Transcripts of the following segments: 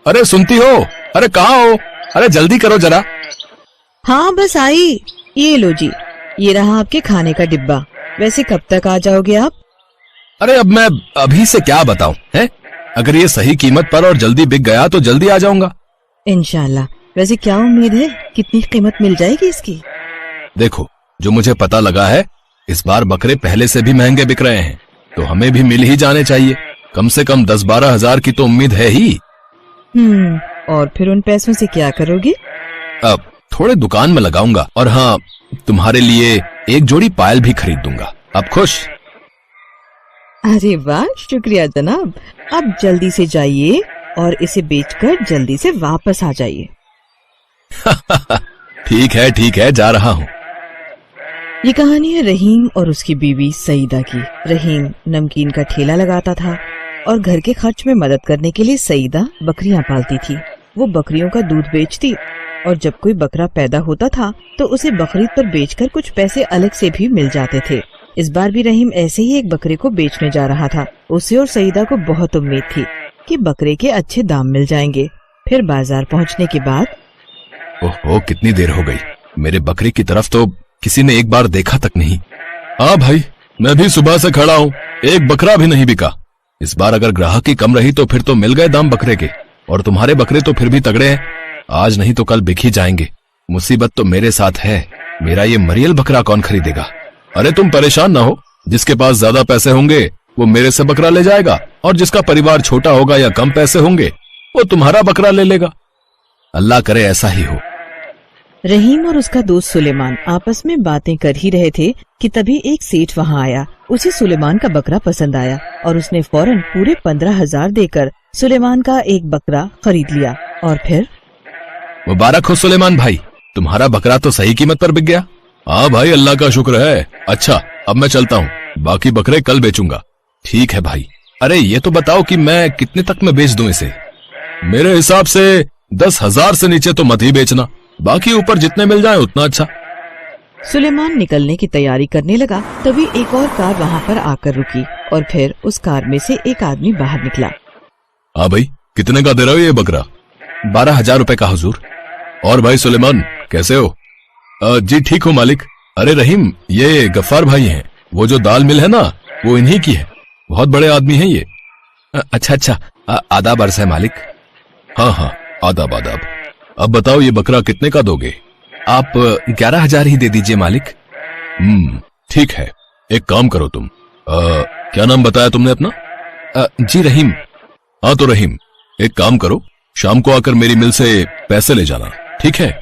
अरे सुनती हो? अरे कहाँ हो? अरे जल्दी करो जरा। हाँ बस आई। ये लो जी, ये रहा आपके खाने का डिब्बा। वैसे कब तक आ जाओगे आप? अरे अब मैं अभी से क्या बताऊं है? अगर ये सही कीमत पर और जल्दी बिक गया तो जल्दी आ जाऊंगा। इंशाल्लाह। वैसे क्या उम्मीद है, कितनी कीमत मिल जाएगी इसकी? देखो, जो मुझे पता लगा है, इस बार बकरे पहले से भी महंगे बिक रहे हैं, तो हमें भी मिल ही जाने चाहिए। कम से कम 10-12 हजार की तो उम्मीद है ही। और फिर उन पैसों से क्या करोगे? अब थोड़े दुकान में लगाऊंगा, और हाँ, तुम्हारे लिए एक जोड़ी पायल भी खरीद दूंगा। अब खुश? अरे वाह, शुक्रिया जनाब। अब जल्दी से जाइए और इसे बेचकर जल्दी से वापस आ जाइए। ठीक है, जा रहा हूँ। ये कहानी है रहीम और उसकी बीवी सईदा की। रहीम नमकीन का ठेला लगाता था और घर के खर्च में मदद करने के लिए सईदा बकरियां पालती थी। वो बकरियों का दूध बेचती और जब कोई बकरा पैदा होता था तो उसे बकरीद पर बेचकर कुछ पैसे अलग से भी मिल जाते थे। इस बार भी रहीम ऐसे ही एक बकरे को बेचने जा रहा था। उसे और सईदा को बहुत उम्मीद थी कि बकरे के अच्छे दाम मिल जाएंगे। फिर बाजार पहुंचने के बाद, ओहो, कितनी देर हो गई। मेरे बकरे की तरफ तो किसी ने एक बार देखा तक नहीं। हाँ भाई, मैं भी सुबह से खड़ा हूँ, एक बकरा भी नहीं बिका। इस बार अगर ग्राहकी कम रही तो फिर तो मिल गए दाम बकरे के, और तुम्हारे बकरे तो फिर भी तगड़े हैं। आज नहीं तो कल बिक ही जाएंगे। मुसीबत तो मेरे साथ है। मेरा ये मरियल बकरा कौन खरीदेगा? अरे तुम परेशान ना हो, जिसके पास ज्यादा पैसे होंगे वो मेरे से बकरा ले जाएगा, और जिसका परिवार छोटा होगा या कम पैसे होंगे वो तुम्हारा बकरा ले लेगा। अल्लाह करे ऐसा ही हो। रहीम और उसका दोस्त सुलेमान आपस में बातें कर ही रहे थे कि तभी एक सेठ वहाँ आया। उसे सुलेमान का बकरा पसंद आया और उसने फौरन पूरे 15,000 देकर सुलेमान का एक बकरा खरीद लिया। और फिर, मुबारक हो सुलेमान भाई, तुम्हारा बकरा तो सही कीमत पर बिक गया। हाँ भाई, अल्लाह का शुक्र है। अच्छा, अब मैं चलता हूँ, बाकी बकरे कल बेचूंगा। ठीक है भाई। अरे ये तो बताओ कि मैं कितने तक में बेच दूं इसे? मेरे हिसाब से 10,000 से नीचे तो मत ही बेचना, बाकी ऊपर जितने मिल जाए उतना अच्छा। सुलेमान निकलने की तैयारी करने लगा, तभी एक और कार वहाँ पर आकर रुकी और फिर उस कार में से एक आदमी बाहर निकला। हाँ भाई, कितने का दे रहे हो ये बकरा? 12,000 रुपए का हुजूर। और भाई सुलेमान, कैसे हो? जी ठीक हो मालिक। अरे रहीम, ये गफ्फार भाई हैं, वो जो दाल मिल है ना, वो इन्हीं की है। बहुत बड़े आदमी हैं ये। अच्छा, आदाब अर्ज़ है मालिक। हाँ, आदाब। अब बताओ, ये बकरा कितने का दोगे? आप 11,000 ही दे दीजिए मालिक। ठीक है, एक काम करो तुम। क्या नाम बताया तुमने अपना? जी रहीम। हाँ तो रहीम, एक काम करो, शाम को आकर मेरी मिल से पैसे ले जाना, ठीक है?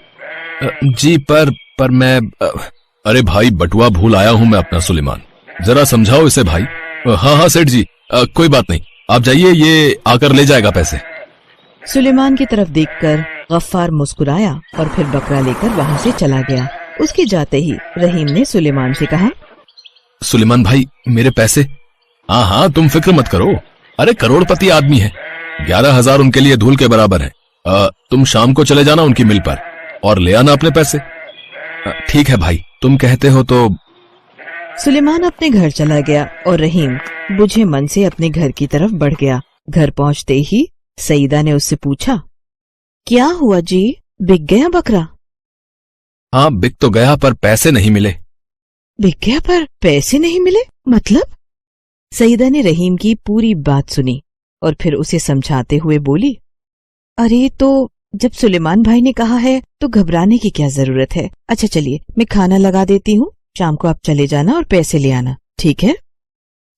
जी पर मैं अरे भाई, बटुआ भूल आया हूं मैं अपना सुलेमान, जरा समझाओ इसे भाई। हाँ सेठ जी, कोई बात नहीं, आप जाइए, ये आकर ले जाएगा पैसे। सुलेमान की तरफ देखकर गफ्फार मुस्कुराया और फिर बकरा लेकर वहाँ से चला गया। उसके जाते ही रहीम ने सुलेमान से कहा, सुलेमान भाई, मेरे पैसे? हाँ, तुम फिक्र मत करो। अरे करोड़पति आदमी है, 11,000 उनके लिए धूल के बराबर है। तुम शाम को चले जाना उनकी मिल पर और ले आना अपने पैसे। ठीक है भाई, तुम कहते हो तो। सुलेमान अपने घर चला गया और रहीम बुझे मन से अपने घर की तरफ बढ़ गया। घर पहुँचते ही सईदा ने उससे पूछा, क्या हुआ जी, बिक गया बकरा? हाँ, बिक तो गया पर पैसे नहीं मिले। बिक गया पर पैसे नहीं मिले मतलब? सईदा ने रहीम की पूरी बात सुनी और फिर उसे समझाते हुए बोली, अरे तो जब सुलेमान भाई ने कहा है तो घबराने की क्या जरूरत है। अच्छा चलिए, मैं खाना लगा देती हूँ, शाम को आप चले जाना और पैसे ले आना, ठीक है?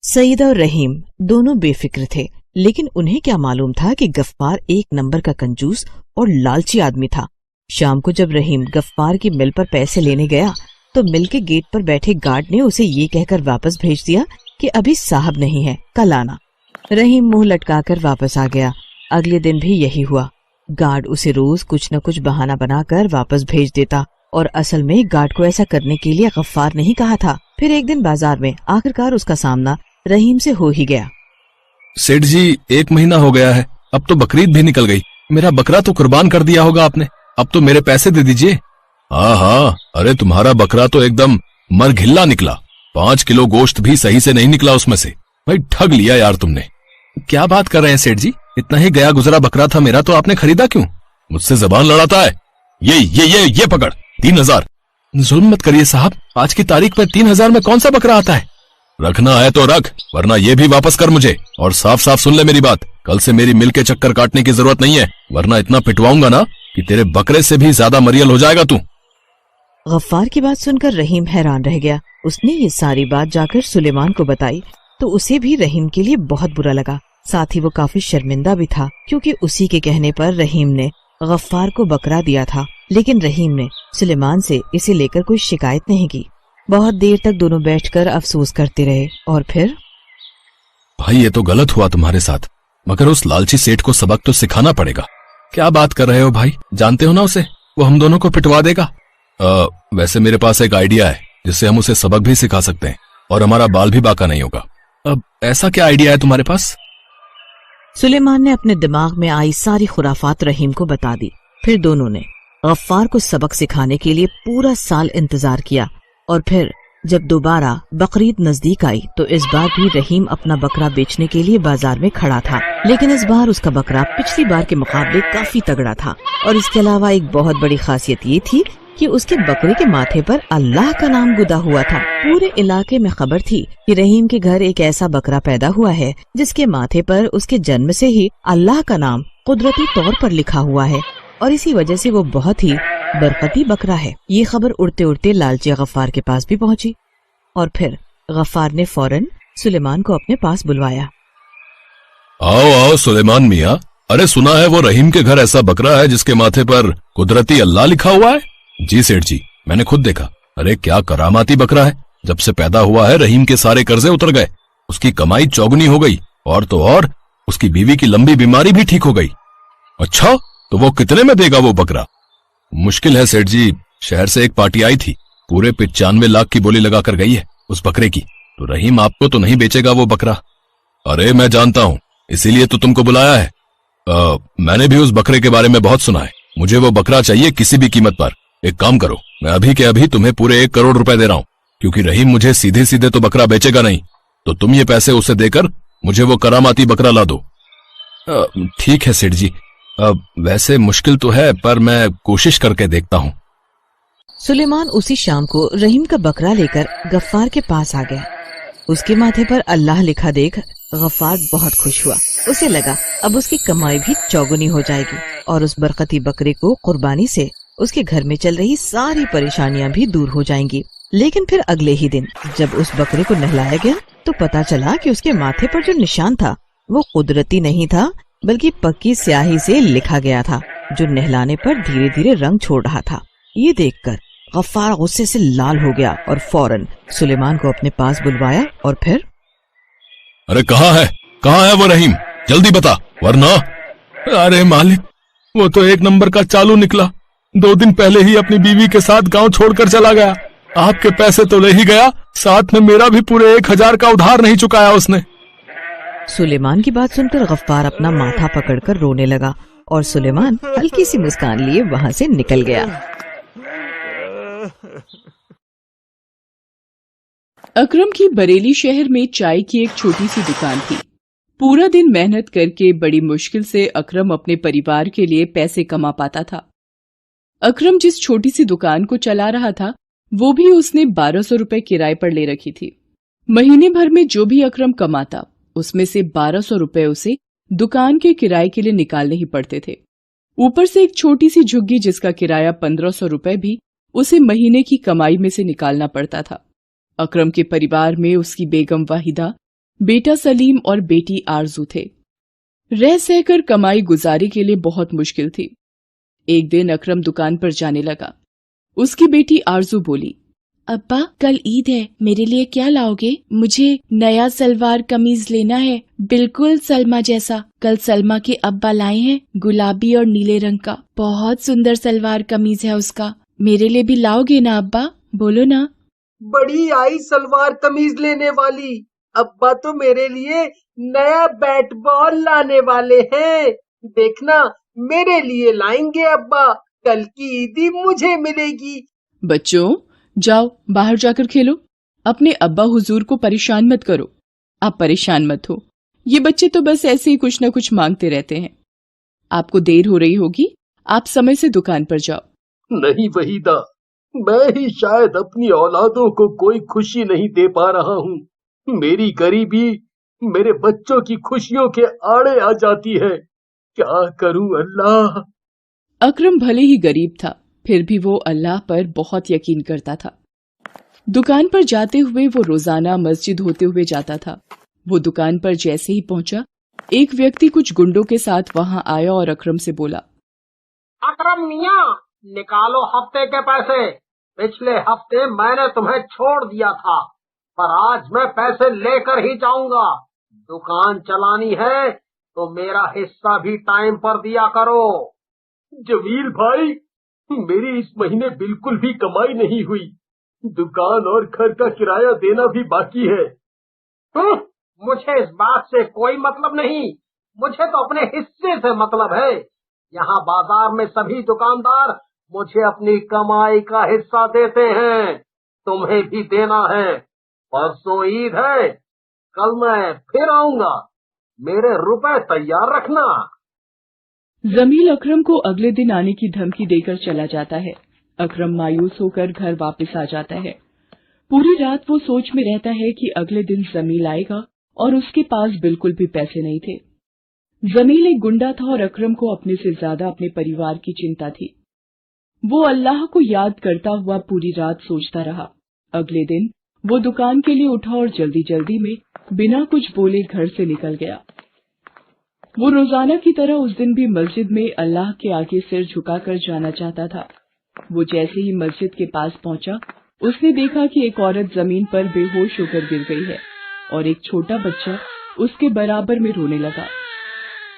सईदा और रहीम दोनों बेफिक्र थे, लेकिन उन्हें क्या मालूम था कि गफ्फार एक नंबर का कंजूस और लालची आदमी था। शाम को जब रहीम गफ्फार की मिल पर पैसे लेने गया तो मिल के गेट पर बैठे गार्ड ने उसे ये कहकर वापस भेज दिया कि अभी साहब नहीं है, कल आना। रहीम मुंह लटकाकर वापस आ गया। अगले दिन भी यही हुआ। गार्ड उसे रोज कुछ न कुछ बहाना बनाकर वापस भेज देता और असल में गार्ड को ऐसा करने के लिए गफ्फार नहीं कहा था। फिर एक दिन बाजार में आखिरकार उसका सामना रहीम से हो ही गया। सेठ जी, 1 महीना हो गया है, अब तो बकरीद भी निकल गई। मेरा बकरा तो कुर्बान कर दिया होगा आपने, अब तो मेरे पैसे दे दीजिए। हाँ, अरे तुम्हारा बकरा तो एकदम मरघिल्ला निकला, 5 किलो गोश्त भी सही से नहीं निकला उसमें से। भाई ठग लिया यार तुमने। क्या बात कर रहे हैं सेठ जी, इतना ही गया गुजरा बकरा था मेरा, तो आपने खरीदा क्यों? मुझसे जबान लड़ाता है। ये पकड़ 3,000। जुल्म मत करिए साहब, आज की तारीख में 3,000 में कौन सा बकरा आता है? रखना है तो रख, वरना ये भी वापस कर मुझे। और साफ साफ सुन ले मेरी बात, कल से मेरी मिल के चक्कर काटने की जरूरत नहीं है, वरना इतना पिटवाऊंगा ना कि तेरे बकरे से भी ज्यादा मरियल हो जाएगा तू। गफ्फार की बात सुनकर रहीम हैरान रह गया। उसने ये सारी बात जाकर सुलेमान को बताई तो उसे भी रहीम के लिए बहुत बुरा लगा। साथ ही वो काफी शर्मिंदा भी था, क्योंकि उसी के कहने पर रहीम ने गफ्फार को बकरा दिया था। लेकिन रहीम ने सुलेमान से इसे लेकर कोई शिकायत नहीं की। बहुत देर तक दोनों बैठकर अफसोस करते रहे और फिर भाई ये तो गलत हुआ तुम्हारे साथ, मगर उस लालची सेठ को सबक तो सिखाना पड़ेगा। क्या बात कर रहे हो भाई, जानते हो ना उसे, वो हम दोनों को पिटवा देगा। वैसे मेरे पास एक आइडिया है जिससे हम उसे सबक भी सिखा सकते हैं और हमारा बाल भी बाका नहीं होगा। अब ऐसा क्या आइडिया है तुम्हारे पास? सुलेमान ने अपने दिमाग में आई सारी खुराफात रहीम को बता दी। फिर दोनों ने गफ्फार को सबक सिखाने के लिए पूरा साल इंतजार किया और फिर जब दोबारा बकरीद नजदीक आई तो इस बार भी रहीम अपना बकरा बेचने के लिए बाजार में खड़ा था। लेकिन इस बार उसका बकरा पिछली बार के मुकाबले काफी तगड़ा था और इसके अलावा एक बहुत बड़ी खासियत ये थी कि उसके बकरे के माथे पर अल्लाह का नाम गुदा हुआ था। पूरे इलाके में खबर थी कि रहीम के घर एक ऐसा बकरा पैदा हुआ है जिसके माथे पर उसके जन्म से ही अल्लाह का नाम कुदरती तौर पर लिखा हुआ है और इसी वजह से वो बहुत ही बरकती बकरा है। ये खबर उड़ते उड़ते लालची गफ्फार के पास भी पहुंची और फिर गफ्फार ने फौरन सुलेमान को अपने पास बुलवाया। आओ आओ सुलेमान मियाँ, अरे सुना है वो रहीम के घर ऐसा बकरा है जिसके माथे पर कुदरती अल्लाह लिखा हुआ है। जी सेठ जी, मैंने खुद देखा। अरे क्या करामाती बकरा है, जब से पैदा हुआ है रहीम के सारे कर्जे उतर गए, उसकी कमाई चौगुनी हो गई और तो और उसकी बीवी की लंबी बीमारी भी ठीक हो गई। अच्छा, तो वो कितने में देगा वो बकरा? मुश्किल है सेठ जी, शहर से एक पार्टी आई थी, पूरे 95 लाख की बोली लगा कर गई है उस बकरे की, तो रहीम आपको तो नहीं बेचेगा वो बकरा। अरे मैं जानता हूँ, इसीलिए तो तुमको बुलाया है। मैंने भी उस बकरे के बारे में बहुत सुना है, मुझे वो बकरा चाहिए किसी भी कीमत पर। एक काम करो, मैं अभी के अभी तुम्हें पूरे 1 करोड़ रुपए दे रहा हूँ, क्योंकि रहीम मुझे सीधे सीधे तो बकरा बेचेगा नहीं, तो तुम ये पैसे उसे देकर मुझे वो करामाती बकरा ला दो। ठीक है सेठ जी, वैसे मुश्किल तो है पर मैं कोशिश करके देखता हूँ। सुलेमान उसी शाम को रहीम का बकरा लेकर गफ्फार के पास आ गया। उसके माथे पर अल्लाह लिखा देख गफ्फार बहुत खुश हुआ। उसे लगा अब उसकी कमाई भी चौगुनी हो जाएगी और उस बरकती बकरे को कुर्बानी से उसके घर में चल रही सारी परेशानियां भी दूर हो जाएंगी। लेकिन फिर अगले ही दिन जब उस बकरे को नहलाया गया तो पता चला कि उसके माथे पर जो निशान था वो कुदरती नहीं था, बल्कि पक्की स्याही से लिखा गया था, जो नहलाने पर धीरे धीरे रंग छोड़ रहा था। ये देखकर गफ्फार गुस्से से लाल हो गया और फौरन सुलेमान को अपने पास बुलवाया और फिर अरे कहाँ है वो रहीम, जल्दी बता वरना। अरे मालिक, वो तो 1 नंबर का चालू निकला, 2 दिन पहले ही अपनी बीवी के साथ गांव छोड़कर चला गया। आपके पैसे तो ले ही गया, साथ में मेरा भी पूरे 1,000 का उधार नहीं चुकाया उसने। सुलेमान की बात सुनकर गफ्फार अपना माथा पकड़कर रोने लगा और सुलेमान हल्की सी मुस्कान लिए वहाँ से निकल गया। अकरम की बरेली शहर में चाय की एक छोटी सी दुकान थी। पूरा दिन मेहनत करके बड़ी मुश्किल से अकरम अपने परिवार के लिए पैसे कमा पाता था। अकरम जिस छोटी सी दुकान को चला रहा था वो भी उसने 1200 रुपए किराए पर ले रखी थी। महीने भर में जो भी अकरम कमाता उसमें से 1200 रुपए उसे दुकान के किराए के लिए निकालने ही पड़ते थे। ऊपर से एक छोटी सी झुग्गी जिसका किराया 1500 रुपए भी उसे महीने की कमाई में से निकालना पड़ता था। अकरम के परिवार में उसकी बेगम वाहिदा, बेटा सलीम और बेटी आरजू थे। रह सहकर कमाई गुजारी के लिए बहुत मुश्किल थी। एक दिन अकरम दुकान पर जाने लगा। उसकी बेटी आरजू बोली, अब्बा कल ईद है, मेरे लिए क्या लाओगे? मुझे नया सलवार कमीज लेना है, बिल्कुल सलमा जैसा। कल सलमा के अब्बा लाए हैं, गुलाबी और नीले रंग का, बहुत सुंदर सलवार कमीज है उसका। मेरे लिए भी लाओगे ना अब्बा? बोलो ना। बड़ी आई सलवार कमीज लेने वाली, अब्बा तो मेरे लिए नया बैट बॉल लाने वाले हैं। देखना मेरे लिए लाएंगे अब्बा, कल की ईदी मुझे मिलेगी। बच्चों जाओ बाहर जाकर खेलो, अपने अब्बा हुजूर को परेशान मत करो। आप परेशान मत हो, ये बच्चे तो बस ऐसे ही कुछ न कुछ मांगते रहते हैं। आपको देर हो रही होगी, आप समय से दुकान पर जाओ। नहीं वहीदा, मैं ही शायद अपनी औलादों को कोई खुशी नहीं दे पा रहा हूँ। मेरी गरीबी मेरे बच्चों की खुशियों के आड़े आ जाती है। क्या करूं अल्लाह। अकरम भले ही गरीब था, फिर भी वो अल्लाह पर बहुत यकीन करता था। दुकान पर जाते हुए वो रोजाना मस्जिद होते हुए जाता था। वो दुकान पर जैसे ही पहुंचा, एक व्यक्ति कुछ गुंडों के साथ वहां आया और अकरम से बोला, अकरम मियां, निकालो हफ्ते के पैसे। पिछले हफ्ते मैंने तुम्हें छोड़ दिया था, पर आज मैं पैसे लेकर ही जाऊंगा। दुकान चलानी है तो मेरा हिस्सा भी टाइम पर दिया करो। जमील भाई, मेरी इस महीने बिल्कुल भी कमाई नहीं हुई। दुकान और घर का किराया देना भी बाकी है। मुझे इस बात से कोई मतलब नहीं, मुझे तो अपने हिस्से से मतलब है। यहाँ बाजार में सभी दुकानदार मुझे अपनी कमाई का हिस्सा देते हैं, तुम्हें भी देना है। परसों ईद है, कल मैं फिर आऊंगा, मेरे रुपए तैयार रखना। जमील अकरम को अगले दिन आने की धमकी देकर चला जाता है। अकरम मायूस होकर घर वापस आ जाता है। पूरी रात वो सोच में रहता है कि अगले दिन जमील आएगा और उसके पास बिल्कुल भी पैसे नहीं थे। जमील एक गुंडा था और अकरम को अपने से ज्यादा अपने परिवार की चिंता थी। वो अल्लाह को याद करता हुआ पूरी रात सोचता रहा। अगले दिन वो दुकान के लिए उठा और जल्दी जल्दी में बिना कुछ बोले घर से निकल गया। वो रोजाना की तरह उस दिन भी मस्जिद में अल्लाह के आगे सिर झुकाकर जाना चाहता था। वो जैसे ही मस्जिद के पास पहुंचा, उसने देखा कि एक औरत जमीन पर बेहोश होकर गिर गई है और एक छोटा बच्चा उसके बराबर में रोने लगा।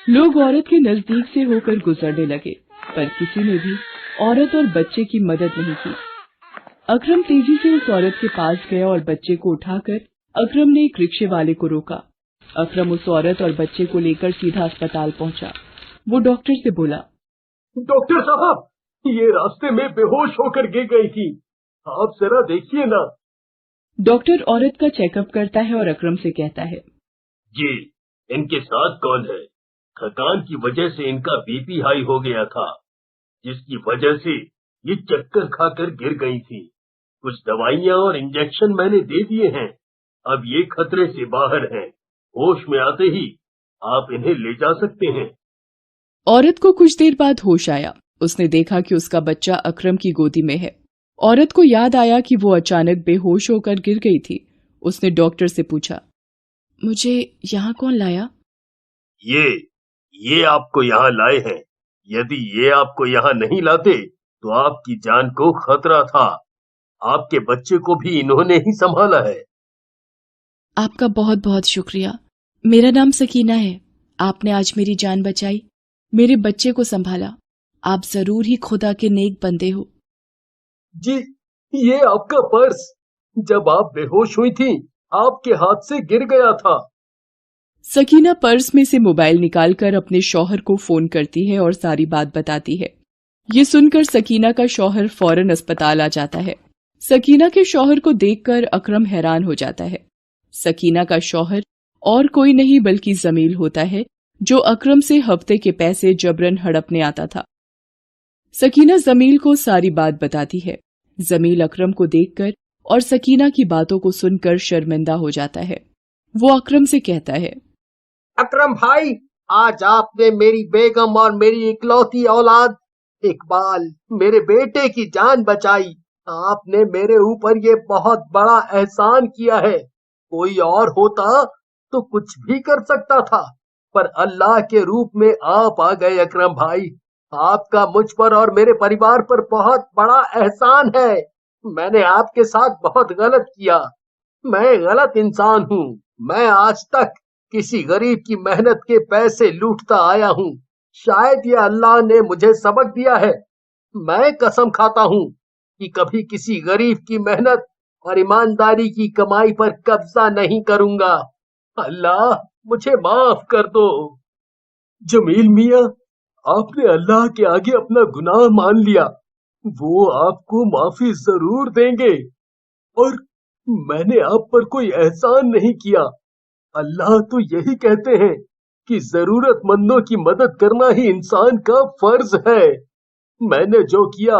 लोग औरत के नजदीक से होकर गुजरने लगे, पर किसी ने भी औरत और बच्चे की मदद नहीं की। अकरम तेजी से उस औरत के पास गया और बच्चे को उठाकर अकरम ने एक रिक्शे वाले को रोका। अकरम उस औरत और बच्चे को लेकर सीधा अस्पताल पहुंचा। वो डॉक्टर से बोला, डॉक्टर साहब, ये रास्ते में बेहोश होकर गिर गई थी, आप जरा देखिए ना। डॉक्टर औरत का चेकअप करता है और अकरम से कहता है, जी, इनके साथ कौन है? थकान की वजह से इनका बीपी हाई हो गया था, जिसकी वजह से ये चक्कर खाकर गिर गई थी। कुछ दवाइयाँ और इंजेक्शन मैंने दे दिए हैं, अब ये खतरे से बाहर हैं। होश में आते ही आप इन्हें ले जा सकते हैं। औरत को कुछ देर बाद होश आया। उसने देखा कि उसका बच्चा अकरम की गोदी में है। औरत को याद आया कि वो अचानक बेहोश होकर गिर गई थी। उसने डॉक्टर से पूछा, मुझे यहाँ कौन लाया? ये आपको यहाँ लाए हैं। यदि ये आपको यहाँ नहीं लाते तो आपकी जान को खतरा था। आपके बच्चे को भी इन्होंने ही संभाला है। आपका बहुत बहुत शुक्रिया। मेरा नाम सकीना है। आपने आज मेरी जान बचाई, मेरे बच्चे को संभाला। आप जरूर ही खुदा के नेक बंदे हो। जी, ये आपका पर्स जब आप बेहोश हुई थी आपके हाथ से गिर गया था। सकीना पर्स में से मोबाइल निकालकर अपने शौहर को फोन करती है और सारी बात बताती है। ये सुनकर सकीना का शौहर फौरन अस्पताल आ जाता है। सकीना के शौहर को देखकर अकरम हैरान हो जाता है। सकीना का शौहर और कोई नहीं बल्कि जमील होता है, जो अकरम से हफ्ते के पैसे जबरन हड़पने आता था। सकीना जमील को सारी बात बताती है। जमील अकरम को देखकर और सकीना की बातों को सुनकर शर्मिंदा हो जाता है। वो अकरम से कहता है, अकरम भाई, आज आपने मेरी बेगम और मेरी इकलौती औलाद इकबाल, मेरे बेटे की जान बचाई। आपने मेरे ऊपर ये बहुत बड़ा एहसान किया है। कोई और होता तो कुछ भी कर सकता था, पर अल्लाह के रूप में आप आ गए अकरम भाई। आपका मुझ पर और मेरे परिवार पर बहुत बड़ा एहसान है। मैंने आपके साथ बहुत गलत किया। मैं गलत इंसान हूँ। मैं आज तक किसी गरीब की मेहनत के पैसे लूटता आया हूँ। शायद ये अल्लाह ने मुझे सबक दिया है। मैं कसम खाता हूँ कि कभी किसी गरीब की मेहनत और ईमानदारी की कमाई पर कब्जा नहीं करूंगा। अल्लाह, मुझे माफ कर दो। जमील मियां, आपने अल्लाह के आगे अपना गुनाह मान लिया। वो आपको माफी जरूर देंगे। और मैंने आप पर कोई एहसान नहीं किया। अल्लाह तो यही कहते हैं कि जरूरतमंदों की मदद करना ही इंसान का फर्ज है। मैंने जो किया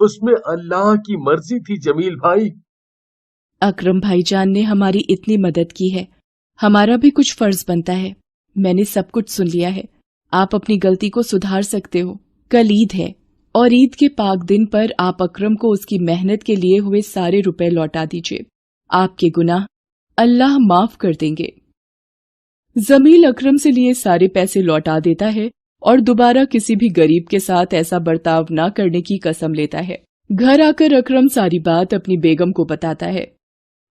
उसमें अल्लाह की मर्जी थी जमील भाई। अकरम भाईजान ने हमारी इतनी मदद की है, हमारा भी कुछ फर्ज बनता है। मैंने सब कुछ सुन लिया है, आप अपनी गलती को सुधार सकते हो। कल ईद है और ईद के पाक दिन पर आप अकरम को उसकी मेहनत के लिए हुए सारे रुपए लौटा दीजिए। आपके गुनाह अल्लाह माफ कर देंगे। जमील अकरम से लिए सारे पैसे लौटा देता है और दोबारा किसी भी गरीब के साथ ऐसा बर्ताव न करने की कसम लेता है। घर आकर अकरम सारी बात अपनी बेगम को बताता है।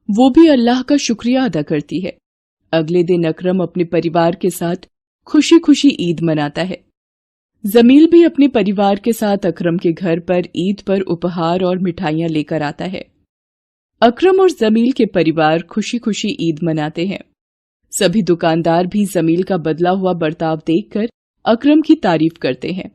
वो भी अल्लाह का शुक्रिया अदा करती है। अगले दिन अकरम अपने परिवार के साथ खुशी खुशी ईद मनाता है। जमील भी अपने परिवार के साथ अकरम के घर पर ईद पर उपहार और मिठाइयां लेकर आता है। अकरम और जमील के परिवार खुशी खुशी ईद मनाते हैं। सभी दुकानदार भी जमील का बदला हुआ बर्ताव देखकर अकरम की तारीफ करते हैं।